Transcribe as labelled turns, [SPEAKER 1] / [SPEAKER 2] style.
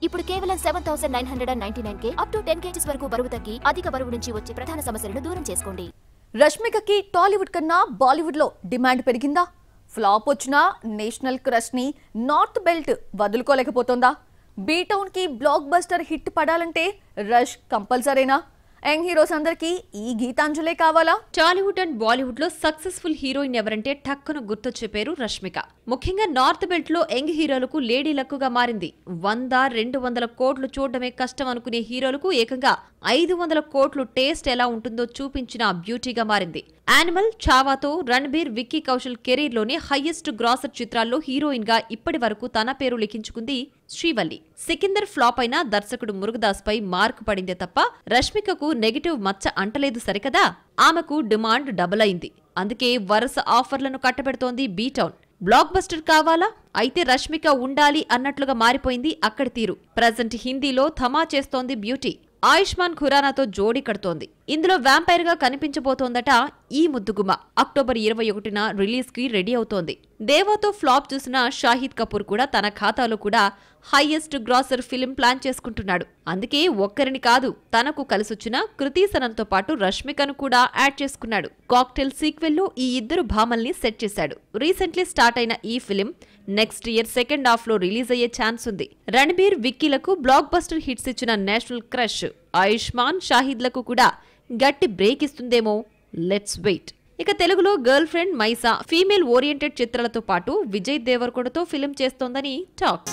[SPEAKER 1] ఇప్పుడు కేవలం 7999K up to 10 kgs వరకు బరువు తగ్గి అధిక బరువు నుంచి వచ్చే ప్రధాన సమస్యలను దూరం చేసుకోండి.
[SPEAKER 2] రష్మికకి టాలీవుడ్ కన్నా బాలీవుడ్ లో డిమాండ్ పెరిగిందా? ఫ్లాప్ వచ్చినా నేషనల్ క్రష్ ని నార్త్ బెల్ట్ వదులుకోలేకపోతోందా? బీ టౌన్ కి బ్లాక్ బస్టర్ హిట్ పడాలంటే రష్ కంపల్సరీనా? యంగ్ హీరోస్ అందరికి ఈ గీతాంజలే కావాలా?
[SPEAKER 3] టాలీవుడ్ అండ్ బాలీవుడ్ లో సక్సెస్ఫుల్ హీరోయిన్ ఎవరంటే టక్కున గుర్తొచ్చే పేరు రష్మిక. ముఖ్యంగా నార్త్ బెల్ట్ లో యంగ్ హీరోలకు లేడీ లక్కుగా మారింది. 100-200 కోట్లు చూడడమే కష్టం అనుకునే హీరోలకు ఏకంగా 500 కోట్లు టేస్ట్ ఎలా ఉంటుందో చూపించిన బ్యూటీగా మారింది. యానిమల్, చావాతో రణబీర్, విక్కీ కౌశల్ కెరీర్ లోనే హైయెస్ట్ గ్రాసర్ చిత్రాల్లో హీరోయిన్ గా ఇప్పటి వరకు తన పేరు లిఖించుకుంది శ్రీవల్లి. సికిందర్ ఫ్లాప్ అయిన దర్శకుడు మురుగదాస్ పై మార్క్ పడిందే తప్ప రష్మికకు నెగటివ్ మచ్చ అంటలేదు సరికదా? ఆమెకు డిమాండ్ డబుల్ అయింది. అందుకే వరుస ఆఫర్లను కట్టబెడుతోంది బీ టౌన్. బ్లాక్ బస్టర్ కావాలా? అయితే రష్మిక ఉండాలి అన్నట్లుగా మారిపోయింది అక్కడి తీరు. ప్రజెంట్ హిందీలో థమా చేస్తోంది బ్యూటీ. ఆయుష్మాన్ ఖురానాతో జోడీ కడుతోంది. ఇందులో వ్యాంపైర్ గా కనిపించబోతోందట ఈ ముద్దుగుమ. అక్టోబర్ 21న రిలీజ్ కి రెడీ అవుతోంది. దేవాతో ఫ్లాప్ చూసిన షాహిద్ కపూర్ కూడా తన ఖాతాలో కూడా హైయెస్ట్ గ్రాసర్ ఫిల్మ్ ప్లాన్ చేసుకుంటున్నాడు. అందుకే ఒక్కరిని కాదు, తనకు కలిసొచ్చిన కృతి సనన్తో పాటు రష్మికను కూడా యాడ్ చేసుకున్నాడు. కాక్టైల్ సీక్వెల్ లో ఈ ఇద్దరు భామల్ని సెట్ చేశాడు. రీసెంట్లీ స్టార్ట్ అయిన ఈ film next year second half లో రిలీజ్ అయ్యే ఛాన్స్ ఉంది. రణబీర్, విక్కీలకు బ్లాక్ బస్టర్ హిట్స్ ఇచ్చిన నేషనల్ క్రష్ ఆయుష్మాన్, షాహిద్లకు కూడా గట్టి బ్రేక్ ఇస్తుందేమో. Let's wait. ఇక తెలుగులో girlfriend, Mysaa female oriented చిత్రాలతో పాటు విజయ్ దేవరకొండతో ఫిల్మ్ చేస్తోందని టాక్.